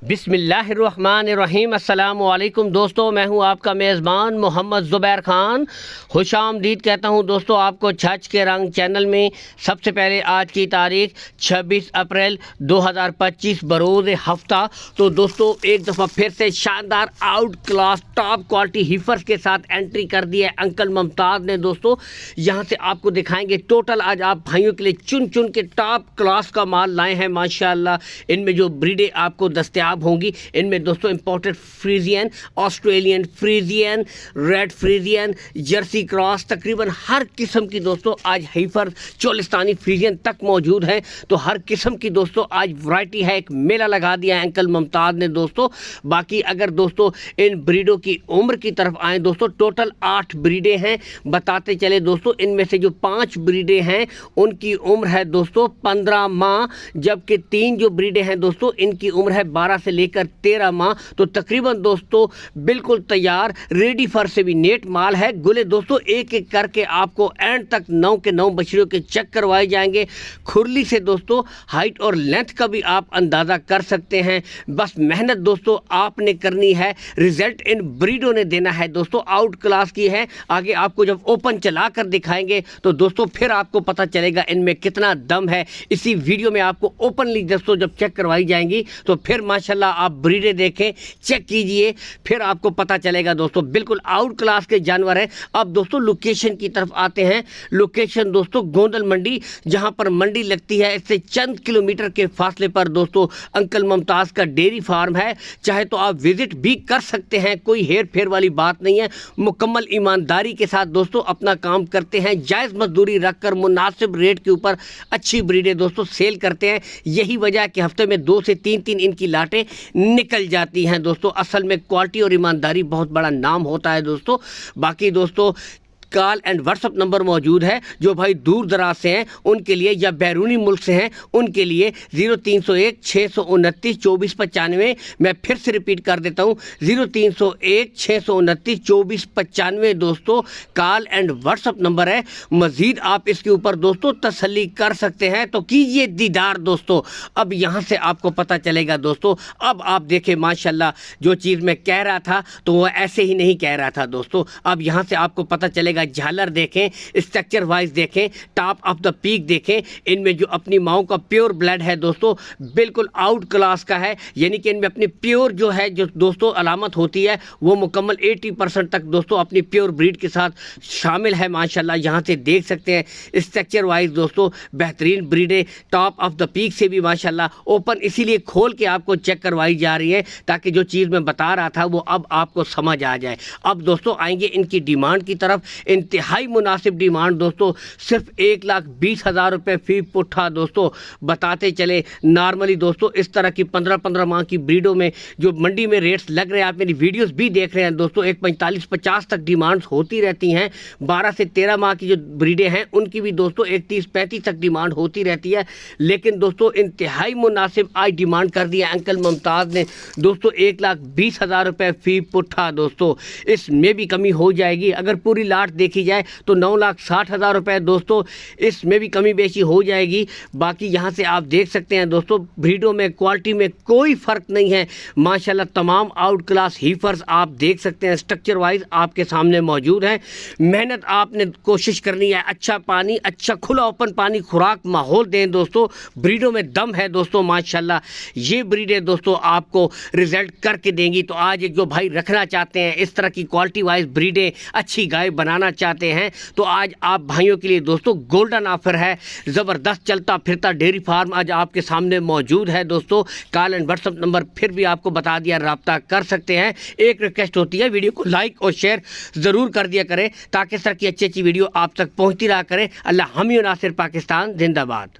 बिस्मिल्लाहिर्रहमानिर्रहीम। अस्सलामु अलैकुम दोस्तों, मैं हूं आपका मेज़बान मोहम्मद ज़ुबैर ख़ान। खुशामदीद कहता हूं दोस्तों आपको छछ के रंग चैनल में। सबसे पहले आज की तारीख 26 अप्रैल 2025 बरोज़ हफ्ता। तो दोस्तों एक दफ़ा फिर से शानदार out class top quality heifers के साथ एंट्री कर दी है अंकल मुमताज़ ने। दोस्तों यहाँ से आपको दिखाएंगे टोटल आज आप भाइयों के लिए चुन चुन के टॉप क्लास का माल लाए हैं माशाल्लाह। इनमें जो ब्रीडें आपको दस्तियाब होंगी, इनमें दोस्तों imported Friesian, Australian Friesian, red Friesian, Jersey cross, तकरीबन हर किस्म की दोस्तों आज हीफर चोलिस्तानी फ्रीजियन तक मौजूद हैं। तो हर किस्म की दोस्तों आज वैरायटी है, एक मेला लगा दिया है अंकल मुमताज़ ने दोस्तों। बाकी अगर दोस्तों इन ब्रीडों की उम्र की तरफ आए दोस्तों, टोटल 8 ब्रीडें हैं। बताते चले दोस्तों, इनमें से जो 5 ब्रीडें हैं उनकी उम्र है दोस्तों 15 माह, जबकि 3 जो ब्रीडें हैं दोस्तों इनकी उम्र है 12 से लेकर 13 माह। तो तकरीबन दोस्तों बिल्कुल तैयार रेडी फर से भी नेट माल है। गुले दोस्तों एक एक करके आपको एंड तक 9 के 9 बछड़ियों के चेक करवाए जाएंगे। खुरली से दोस्तों हाइट और लेंथ का भी आप अंदाज़ा कर सकते हैं। बस मेहनत दोस्तों आपने करनी है, रिजल्ट इन ब्रीडों ने देना है दोस्तों। आउट क्लास की है, आगे आपको जब ओपन चला कर दिखाएंगे तो दोस्तों फिर आपको पता चलेगा इनमें कितना दम है। इसी वीडियो में आपको ओपनली दोस्तों जब चेक करवाई जाएंगी तो फिर माशाल्लाह आप ब्रीडें देखें, चेक कीजिए, फिर आपको पता चलेगा दोस्तों बिल्कुल आउट क्लास के जानवर हैं। अब दोस्तों लोकेशन की तरफ आते हैं। लोकेशन दोस्तों गोंदल मंडी, जहां पर मंडी लगती है इससे चंद किलोमीटर के फासले पर दोस्तों अंकल मुमताज़ का डेयरी फार्म है। चाहे तो आप विजिट भी कर सकते हैं, कोई हेर फेर वाली बात नहीं है। मुकम्मल ईमानदारी के साथ दोस्तों अपना काम करते हैं, जायज़ मजदूरी रखकर मुनासिब रेट के ऊपर अच्छी ब्रीडें दोस्तों सेल करते हैं। यही वजह है कि हफ्ते में 2 से 3 इनकी लाटें निकल जाती हैं दोस्तों। असल में क्वालिटी और ईमानदारी बहुत बड़ा नाम होता है दोस्तों। बाकी दोस्तों कॉल एंड व्हाट्सअप नंबर मौजूद है। जो भाई दूर दराज से हैं उनके लिए या बैरूनी मुल्क से हैं उनके लिए 0301 629 2495। मैं फिर से रिपीट कर देता हूँ 0301 629 2495 दोस्तों कॉल एंड व्हाट्सअप नंबर है। मज़ीद आप इसके ऊपर दोस्तों तसल्ली कर सकते हैं, तो कीजिए दीदार दोस्तों। अब यहाँ से आपको पता चलेगा दोस्तों। अब आप देखें माशाल्लाह जो चीज़ मैं कह रहा था तो वो ऐसे ही नहीं कह रहा था दोस्तों। अब यहाँ से आपको पता चलेगा, झालर देखें, स्ट्रक्चर वाइज देखें, टॉप ऑफ द पीक देखें। इनमें जो अपनी माओ का प्योर ब्लड है दोस्तों बिल्कुल आउट क्लास का है, यानी कि इनमें अपनी प्योर जो है जो दोस्तों अलामत होती है वो मुकम्मल 80% तक दोस्तों अपनी प्योर ब्रीड के साथ शामिल है माशाल्लाह। यहाँ से देख सकते हैं स्ट्रक्चर वाइज दोस्तों बेहतरीन ब्रीडें टॉप ऑफ द पीक से भी माशाल्लाह ओपन इसीलिए खोल के आपको चेक करवाई जा रही है ताकि जो चीज़ मैं बता रहा था वो अब आपको समझ आ जाए। अब दोस्तों आएंगे इनकी डिमांड की तरफ। इंतहाई मुनासिब डिमांड दोस्तों, सिर्फ 1,20,000 रुपये फी पुट्ठा दोस्तों। बताते चले नॉर्मली दोस्तों इस तरह की 15-15 माह की ब्रीडों में जो मंडी में रेट्स लग रहे हैं, आप मेरी वीडियोस भी देख रहे हैं दोस्तों, 1,45-50 तक डिमांड्स होती रहती हैं। 12 से 13 माह की जो ब्रीडें हैं उनकी भी दोस्तों 31-35 तक डिमांड होती रहती है। लेकिन दोस्तों इंतहाई मुनासिब आज डिमांड कर दिया अंकल मुमताज़ ने दोस्तों 1,20,000 रुपये फी पुट्ठा दोस्तों। इसमें भी कमी हो जाएगी, अगर पूरी लाट देखी जाए तो 9,60,000 रुपये दोस्तों, इसमें भी कमी बेशी हो जाएगी। बाकी यहाँ से आप देख सकते हैं दोस्तों ब्रीडों में क्वालिटी में कोई फ़र्क नहीं है माशाल्लाह। तमाम आउट क्लास हीफर्स आप देख सकते हैं स्ट्रक्चर वाइज आपके सामने मौजूद है। मेहनत आपने कोशिश करनी है, अच्छा पानी, अच्छा खुला ओपन पानी, खुराक माहौल दें दोस्तों। ब्रीडों में दम है दोस्तों माशाल्लाह। ये ब्रीडें दोस्तों आपको रिजल्ट करके देंगी। तो आज जो भाई रखना चाहते हैं इस तरह की क्वालिटी वाइज ब्रीडें, अच्छी गाय बनाना चाहते हैं तो आज आप भाइयों के लिए दोस्तों गोल्डन ऑफर है। ज़बरदस्त चलता फिरता डेयरी फार्म आज आपके सामने मौजूद है दोस्तों। कॉल एंड व्हाट्सअप नंबर फिर भी आपको बता दिया, रब्ता कर सकते हैं। एक रिक्वेस्ट होती है, वीडियो को लाइक और शेयर ज़रूर कर दिया करें ताकि सर की अच्छी अच्छी वीडियो आप तक पहुँचती रहा करें। अल्लाह हामी नासिर, पाकिस्तान जिंदाबाद।